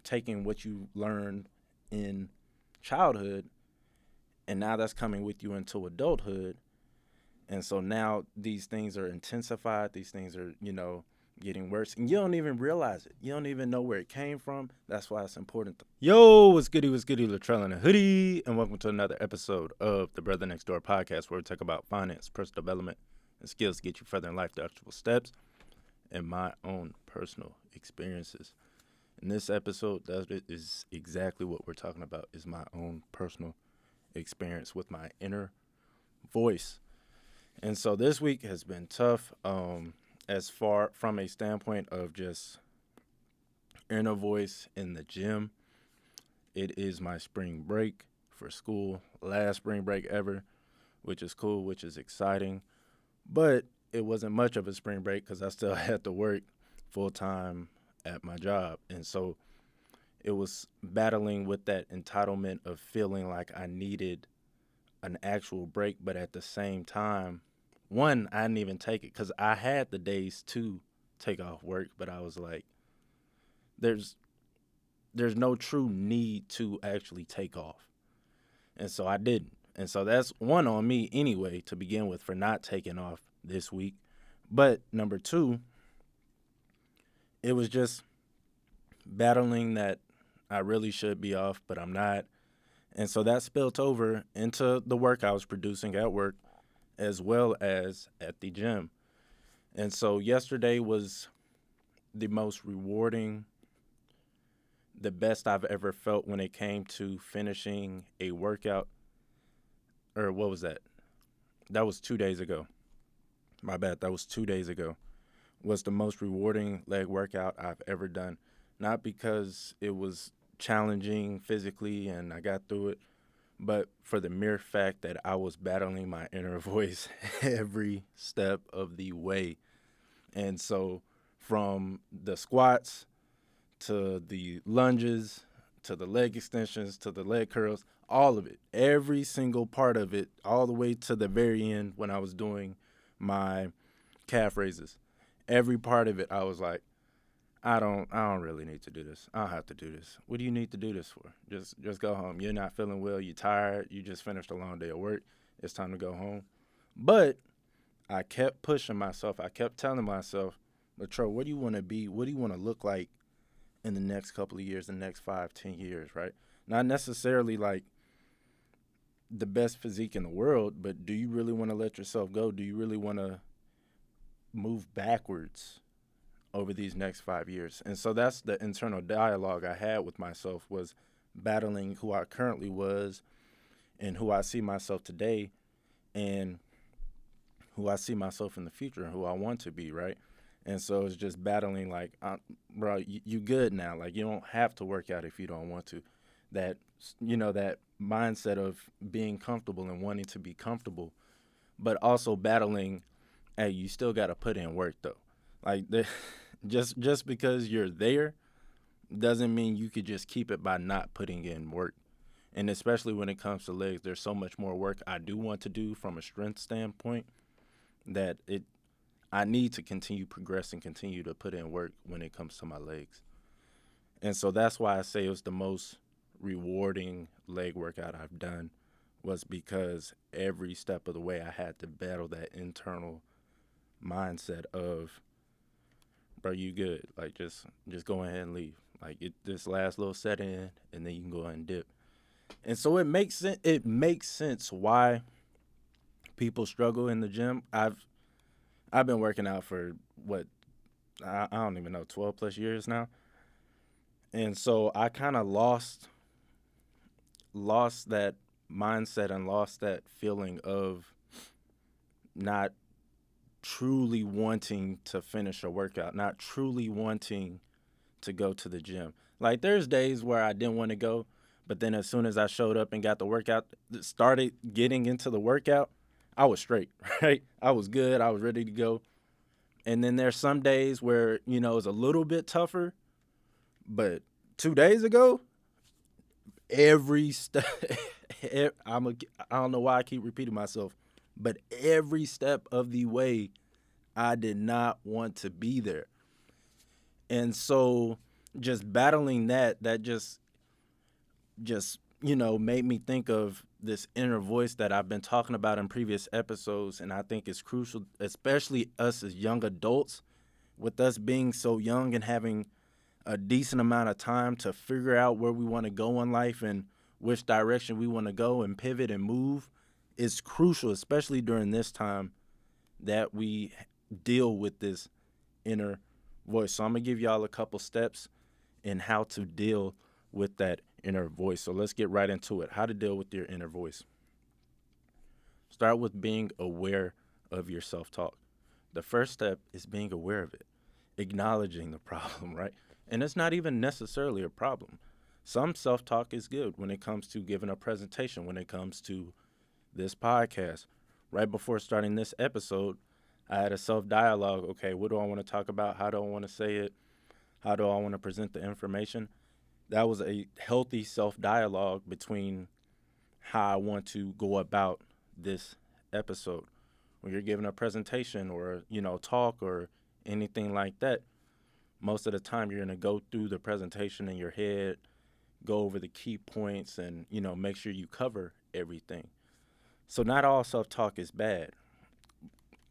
taking what you learned in childhood, and now that's coming with you into adulthood. And so now these things are intensified. These things are, getting worse. And you don't even realize it. You don't even know where it came from. That's why it's important. Yo, what's goody, Latrell in a hoodie. And welcome to another episode of the Brother Next Door podcast, where we talk about finance, personal development, and skills to get you further in life, the actual steps, and my own personal experiences. In this episode, that is exactly what we're talking about, is my own personal experience with my inner voice. And so this week has been tough, as far from a standpoint of just inner voice in the gym. It is my spring break for school, last spring break ever, which is cool, which is exciting. But it wasn't much of a spring break because I still had to work full time at my job. And so it was battling with that entitlement of feeling like I needed an actual break, but at the same time, one, I didn't even take it because I had the days to take off work, but I was like, there's no true need to actually take off. And so I didn't. And so that's one on me anyway to begin with for not taking off this week. But number two, it was just battling that I really should be off, but I'm not. And so that spilled over into the work I was producing at work, as well as at the gym. And so yesterday was the most rewarding, the best I've ever felt when it came to finishing a workout. Or what was that? That was 2 days ago. My bad, that was 2 days ago. Was the most rewarding leg workout I've ever done. Not because it was challenging physically and I got through it, but for the mere fact that I was battling my inner voice every step of the way. And so from the squats to the lunges to the leg extensions to the leg curls, all of it, every single part of it, all the way to the very end when I was doing my calf raises, every part of it, I was like, I don't really need to do this. I don't have to do this. What do you need to do this for? Just go home. You're not feeling well. You're tired. You just finished a long day of work. It's time to go home. But I kept pushing myself. I kept telling myself, Latrell, what do you want to be? What do you want to look like in the next couple of years, the next 5, 10 years, right? Not necessarily like the best physique in the world, but do you really want to let yourself go? Do you really want to move backwards over these next 5 years? And so that's the internal dialogue I had with myself, was battling who I currently was and who I see myself today and who I see myself in the future and who I want to be, right? And so it's just battling like, bro, you good now. Like, you don't have to work out if you don't want to. That, that mindset of being comfortable and wanting to be comfortable, but also battling, hey, you still got to put in work though. Like, just because you're there doesn't mean you could just keep it by not putting in work. And especially when it comes to legs, there's so much more work I do want to do from a strength standpoint that I need to continue progressing, continue to put in work when it comes to my legs. And so that's why I say it was the most rewarding leg workout I've done, was because every step of the way I had to battle that internal mindset of, bro, you good. Like, just go ahead and leave. Like, this last little set in, and then you can go ahead and dip. And so it makes sense. It makes sense why people struggle in the gym. I've been working out for I don't even know, 12 plus years now. And so I kind of lost that mindset and lost that feeling of not truly wanting to finish a workout, not truly wanting to go to the gym. Like, there's days where I didn't want to go, but then as soon as I showed up and got the workout, started getting into the workout, I was straight, right? I was good. I was ready to go. And then there's some days where, it's a little bit tougher, but 2 days ago, every step, I don't know why I keep repeating myself, but every step of the way, I did not want to be there. And so just battling that just made me think of this inner voice that I've been talking about in previous episodes, and I think it's crucial, especially us as young adults, with us being so young and having a decent amount of time to figure out where we want to go in life and which direction we want to go and pivot and move. Is crucial, especially during this time that we deal with this inner voice. So I'm gonna give y'all a couple steps in how to deal with that inner voice. So let's get right into it. How to deal with your inner voice. Start with being aware of your self talk. The first step is being aware of it, acknowledging the problem, right? And it's not even necessarily a problem. Some self talk is good when it comes to giving a presentation, when it comes to this podcast. Right before starting this episode, I had a self dialogue. Okay, what do I want to talk about? How do I want to say it? How do I want to present the information? That was a healthy self dialogue between how I want to go about this episode. When you're giving a presentation or, talk or anything like that, most of the time you're going to go through the presentation in your head, go over the key points, and, make sure you cover everything. So not all self-talk is bad.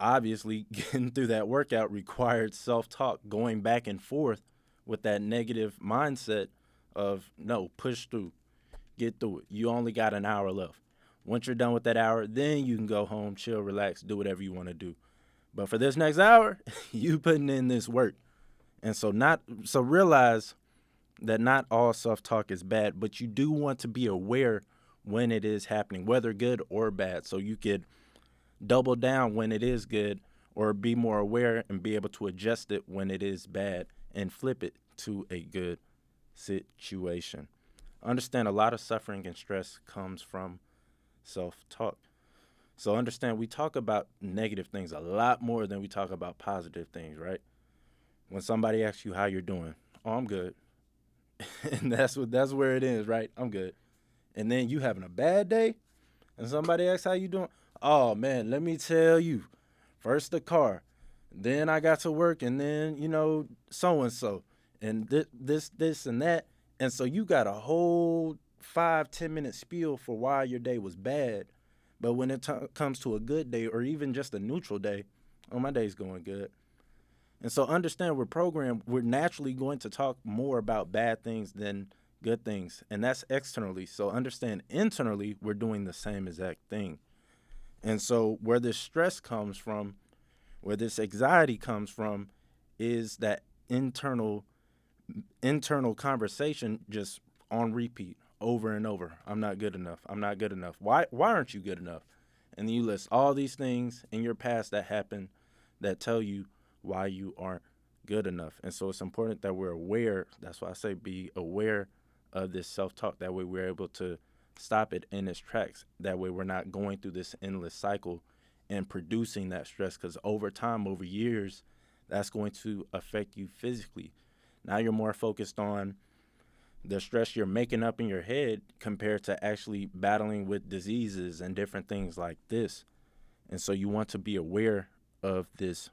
Obviously, getting through that workout required self-talk, going back and forth with that negative mindset of no, push through, get through it. You only got an hour left. Once you're done with that hour, then you can go home, chill, relax, do whatever you want to do. But for this next hour, you putting in this work. And so realize that not all self-talk is bad, but you do want to be aware when it is happening, whether good or bad, so you could double down when it is good or be more aware and be able to adjust it when it is bad and flip it to a good situation. Understand a lot of suffering and stress comes from self-talk. So understand we talk about negative things a lot more than we talk about positive things, right? When somebody asks you how you're doing, oh, I'm good. And that's where it is, right? I'm good. And then you having a bad day and somebody asks how you doing, oh man, let me tell you. First the car, then I got to work, and then so and so, and this and that, and so you got a whole 5-10 minute spiel for why your day was bad. But when it comes to a good day or even just a neutral day, oh, my day's going good. And so understand we're programmed, we're naturally going to talk more about bad things than good things. And that's externally. So understand internally, we're doing the same exact thing. And so where this stress comes from, where this anxiety comes from, is that internal conversation just on repeat over and over. I'm not good enough. I'm not good enough. Why aren't you good enough? And then you list all these things in your past that happened that tell you why you aren't good enough. And so it's important that we're aware. That's why I say be aware of this self-talk. That way we're able to stop it in its tracks. That way we're not going through this endless cycle and producing that stress, because over time, over years, that's going to affect you physically. Now you're more focused on the stress you're making up in your head compared to actually battling with diseases and different things like this. And so you want to be aware of this,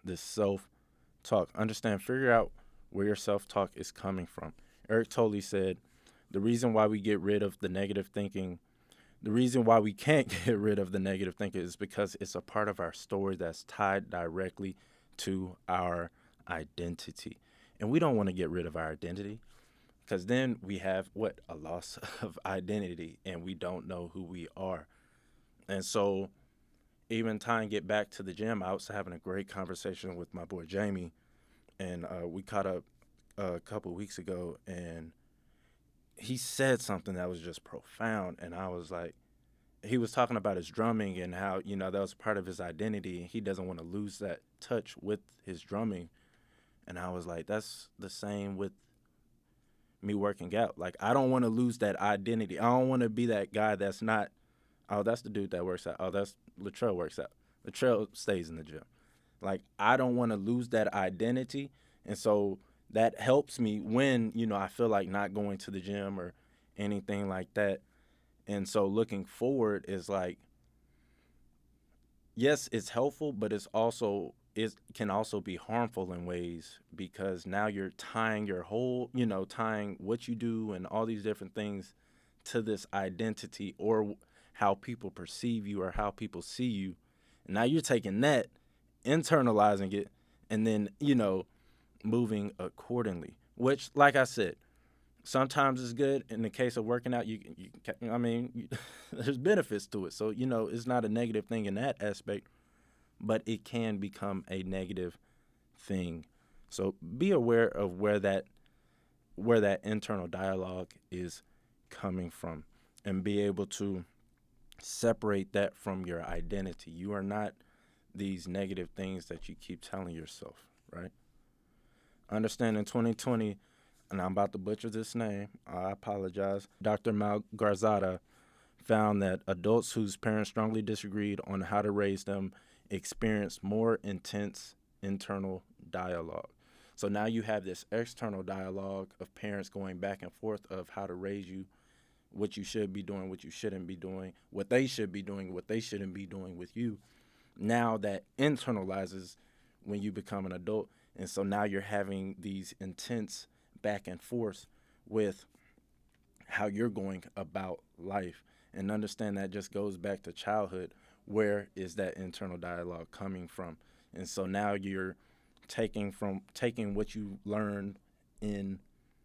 this self-talk. Understand, figure out where your self-talk is coming from. Eric Tolle said, the reason why we get rid of the negative thinking, the reason why we can't get rid of the negative thinking is because it's a part of our story that's tied directly to our identity. And we don't want to get rid of our identity, because then we have what? A loss of identity, and we don't know who we are. And so even tying it back to the gym, I was having a great conversation with my boy Jamie, and we caught up a couple weeks ago, and he said something that was just profound. And I was like, he was talking about his drumming and how, that was part of his identity, and he doesn't want to lose that touch with his drumming. And I was like, that's the same with me working out. Like, I don't want to lose that identity. I don't want to be that guy that's not, oh, that's the dude that works out. Oh, that's Latrell works out. Latrell stays in the gym. Like, I don't want to lose that identity. And so that helps me when, I feel like not going to the gym or anything like that. And so looking forward is like, yes, it's helpful, but it's also it can also be harmful in ways because now you're tying your whole, tying what you do and all these different things to this identity or how people perceive you or how people see you. And now you're taking that, internalizing it, and then, moving accordingly. Which, like I said, sometimes it's good. In the case of working out, I mean, there's benefits to it. So, it's not a negative thing in that aspect, but it can become a negative thing. So be aware of where that internal dialogue is coming from and be able to separate that from your identity. You are not these negative things that you keep telling yourself, right? Understand in 2020, and I'm about to butcher this name, I apologize. Dr. Malgarzada found that adults whose parents strongly disagreed on how to raise them experienced more intense internal dialogue. So now you have this external dialogue of parents going back and forth of how to raise you, what you should be doing, what you shouldn't be doing, what they should be doing, what they shouldn't be doing with you. Now that internalizes when you become an adult. And so now you're having these intense back and forth with how you're going about life. And understand that just goes back to childhood. Where is that internal dialogue coming from? And so now you're taking what you learned in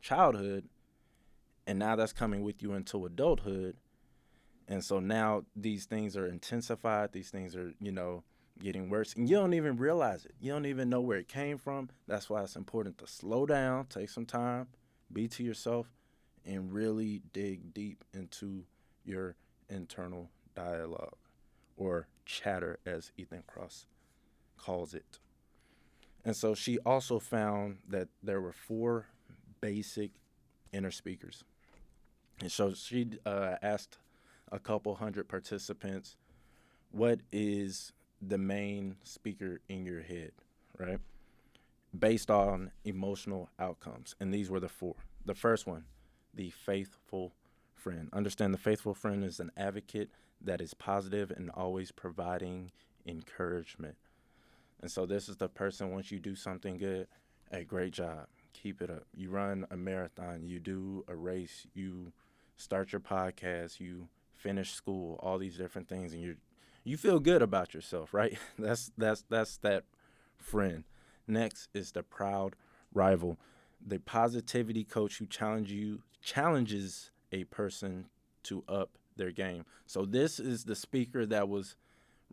childhood, and now that's coming with you into adulthood. And so now these things are intensified, these things are, getting worse, and you don't even realize it. You don't even know where it came from. That's why it's important to slow down, take some time, be to yourself, and really dig deep into your internal dialogue, or chatter, as Ethan Kross calls it. And so she also found that there were four basic inner speakers. And so she asked a couple hundred participants, what is the main speaker in your head, right? Based on emotional outcomes. And these were the four. The first one, the faithful friend. Understand the faithful friend is an advocate that is positive and always providing encouragement. And so this is the person, once you do something good, hey, great job, keep it up. You run a marathon, you do a race, you start your podcast, you finish school, all these different things, and you feel good about yourself, right? That's that friend. Next is the proud rival, the positivity coach who challenges a person to up their game. So this is the speaker that was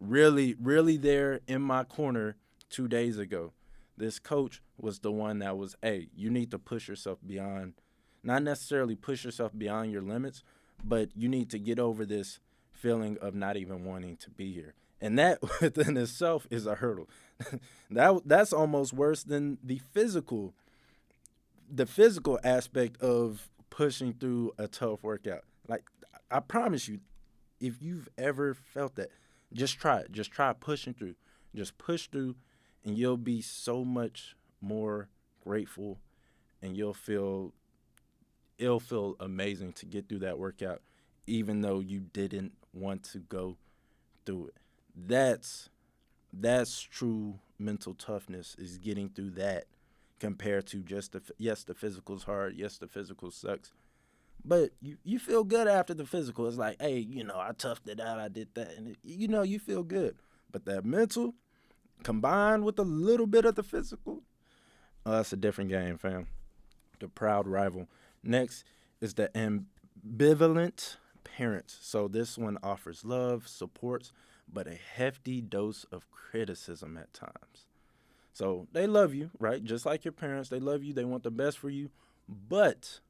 really, really there in my corner 2 days ago. This coach was the one that was, hey, you need to push yourself beyond, not necessarily push yourself beyond your limits, but you need to get over this feeling of not even wanting to be here. And that within itself is a hurdle. That's almost worse than the physical aspect of pushing through a tough workout. Like, I promise you, if you've ever felt that, just try it. Just try pushing through. Just push through, and you'll be so much more grateful, and it'll feel amazing to get through that workout, even though you didn't want to go through it. That's true mental toughness, is getting through that, compared to just yes, the physical's hard, yes, the physical sucks, but you feel good after the physical. It's like, hey, I toughed it out, I did that, and you feel good. But that mental, combined with a little bit of the physical, that's a different game, fam. The proud rival. Next is the ambivalent parent. So this one offers love, supports, but a hefty dose of criticism at times. So they love you, right? Just like your parents, they love you, they want the best for you, but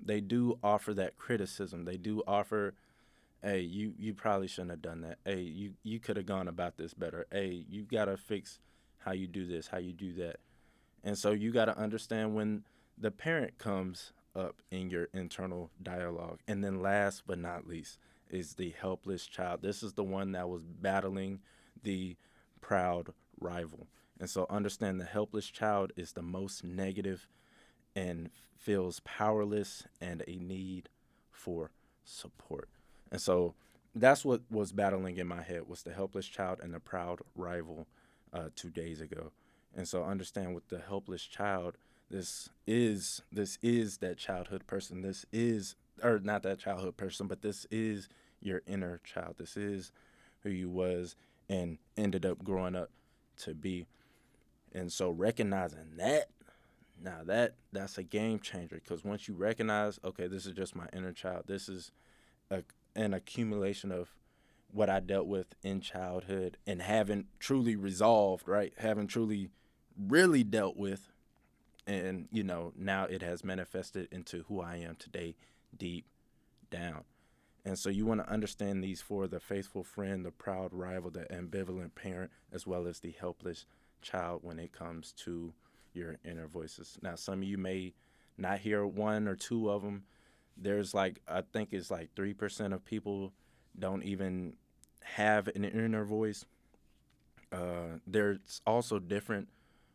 they do offer that criticism. They do offer, hey, you probably shouldn't have done that. Hey, you could have gone about this better. Hey, you got to fix how you do this, how you do that. And so you got to understand when the parent comes up in your internal dialogue. And then last but not least is the helpless child. This is the one that was battling the proud rival. And so understand the helpless child is the most negative and feels powerless and a need for support. And so that's what was battling in my head, was the helpless child and the proud rival. 2 days ago. And so understand with the helpless child, this is that childhood person. This is, or not that childhood person, but this is your inner child. This is who you was and ended up growing up to be. And so recognizing that, now that's a game changer, because once you recognize, okay, this is just my inner child. This is a, an accumulation of what I dealt with in childhood and haven't truly resolved, right? Haven't truly really dealt with. And, now it has manifested into who I am today, deep down. And so you want to understand these four: the faithful friend, the proud rival, the ambivalent parent, as well as the helpless child when it comes to your inner voices. Now, some of you may not hear one or two of them. There's like, I think it's like 3% of people don't even have an inner voice. There's also different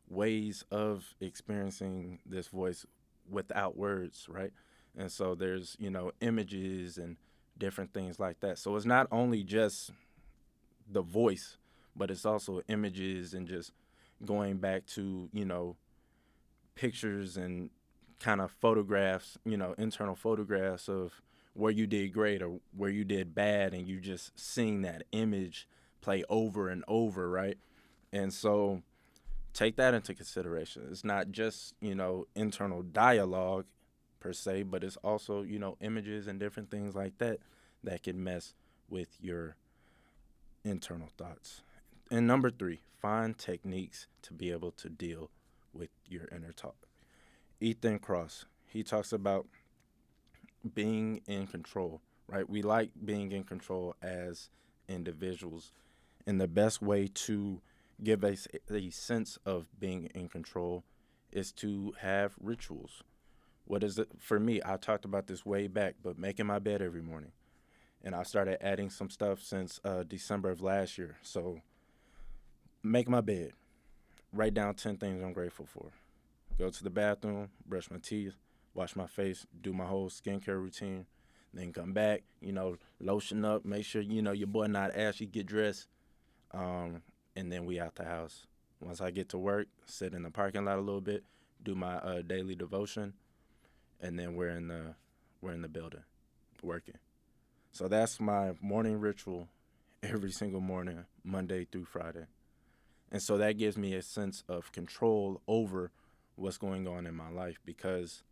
ways of experiencing this voice without words, right? And so there's, images and different things like that. So it's not only just the voice, but it's also images and just going back to, pictures and kind of photographs, internal photographs of where you did great or where you did bad, and you just seeing that image play over and over, right? And so take that into consideration. It's not just, internal dialogue per se, but it's also, images and different things like that that can mess with your internal thoughts. And number three, find techniques to be able to deal with your inner talk. Ethan Cross, he talks about being in control, right? We like being in control as individuals. And the best way to give a sense of being in control is to have rituals. What is it for me? I talked about this way back, but making my bed every morning. And I started adding some stuff since December of last year. So make my bed, write down 10 things I'm grateful for. Go to the bathroom, brush my teeth, wash my face, do my whole skincare routine, then come back, lotion up, make sure, your boy not ashy, get dressed, and then we out the house. Once I get to work, sit in the parking lot a little bit, do my daily devotion, and then we're in the building working. So that's my morning ritual every single morning, Monday through Friday. And so that gives me a sense of control over what's going on in my life, because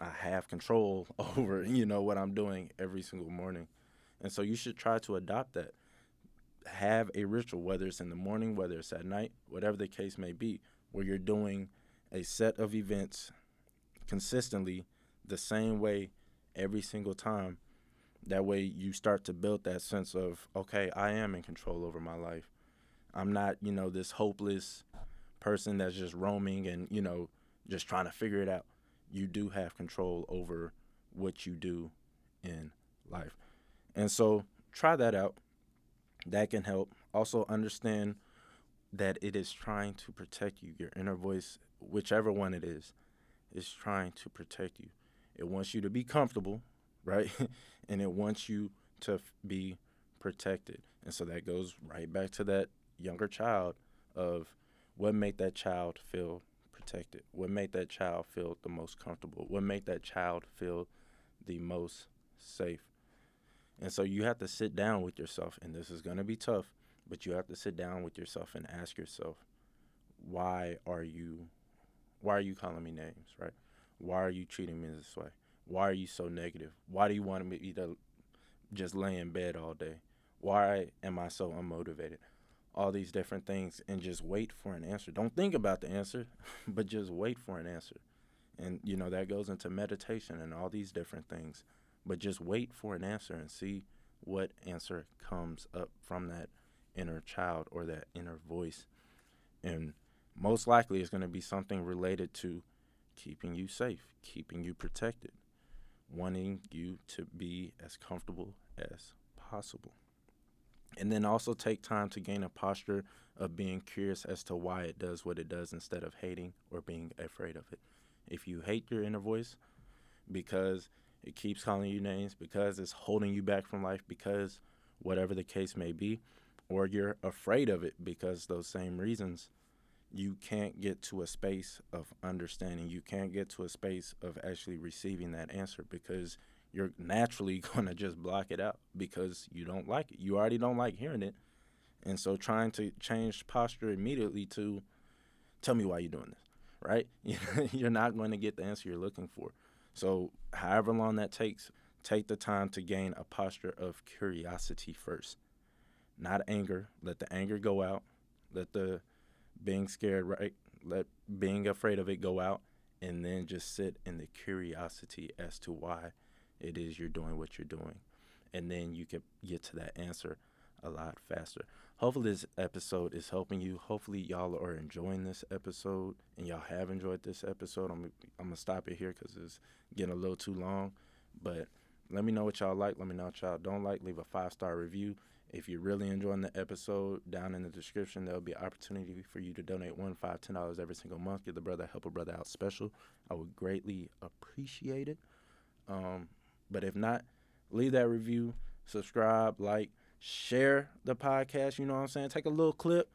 I have control over, what I'm doing every single morning. And so you should try to adopt that. Have a ritual, whether it's in the morning, whether it's at night, whatever the case may be, where you're doing a set of events consistently the same way every single time. That way you start to build that sense of, okay, I am in control over my life. I'm not, this hopeless person that's just roaming and, just trying to figure it out. You do have control over what you do in life. And so try that out. That can help. Also understand that it is trying to protect you. Your inner voice, whichever one it is trying to protect you. It wants you to be comfortable, right? And it wants you to be protected. And so that goes right back to that younger child of what made that child feel protected, what made that child feel the most comfortable, what made that child feel the most safe. And so you have to sit down with yourself, and this is going to be tough, but you have to sit down with yourself and ask yourself, why are you calling me names, right? Why are you treating me this way? Why are you so negative? Why do you want me to just lay in bed all day? Why am I so unmotivated? All these different things, and just wait for an answer. Don't think about the answer, but just wait for an answer. And, that goes into meditation and all these different things. But just wait for an answer and see what answer comes up from that inner child or that inner voice. And most likely it's going to be something related to keeping you safe, keeping you protected, wanting you to be as comfortable as possible. And then also take time to gain a posture of being curious as to why it does what it does, instead of hating or being afraid of it. If you hate your inner voice because it keeps calling you names, because it's holding you back from life, because whatever the case may be, or you're afraid of it because those same reasons, you can't get to a space of understanding. You can't get to a space of actually receiving that answer because you're naturally going to just block it out because you don't like it. You already don't like hearing it. And so trying to change posture immediately to tell me why you're doing this, right? You're not going to get the answer you're looking for. So however long that takes, take the time to gain a posture of curiosity first, not anger. Let the anger go out. Let the being scared, right? Let being afraid of it go out, and then just sit in the curiosity as to why it is you're doing what you're doing. And then you can get to that answer a lot faster. Hopefully, this episode is helping you. Hopefully, y'all are enjoying this episode, and y'all have enjoyed this episode. I'm going to stop it here because it's getting a little too long. But let me know what y'all like. Let me know what y'all don't like. Leave a 5-star review. If you're really enjoying the episode, down in the description, there'll be an opportunity for you to donate $1, $5, $10 every single month. Give the brother, help a brother out special. I would greatly appreciate it. But if not, leave that review, subscribe, like, share the podcast. You know what I'm saying? Take a little clip,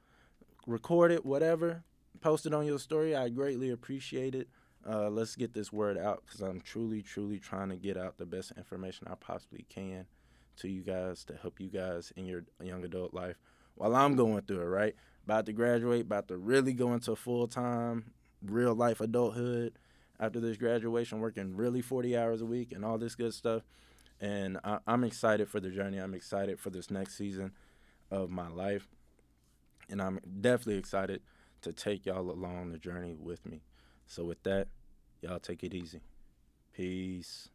record it, whatever, post it on your story. I greatly appreciate it. Let's get this word out because I'm truly, truly trying to get out the best information I possibly can to you guys to help you guys in your young adult life while I'm going through it, right? About to graduate, about to really go into full-time, real life adulthood after this graduation, working really 40 hours a week and all this good stuff. And I'm excited for the journey. I'm excited for this next season of my life. And I'm definitely excited to take y'all along the journey with me. So with that, y'all take it easy. Peace.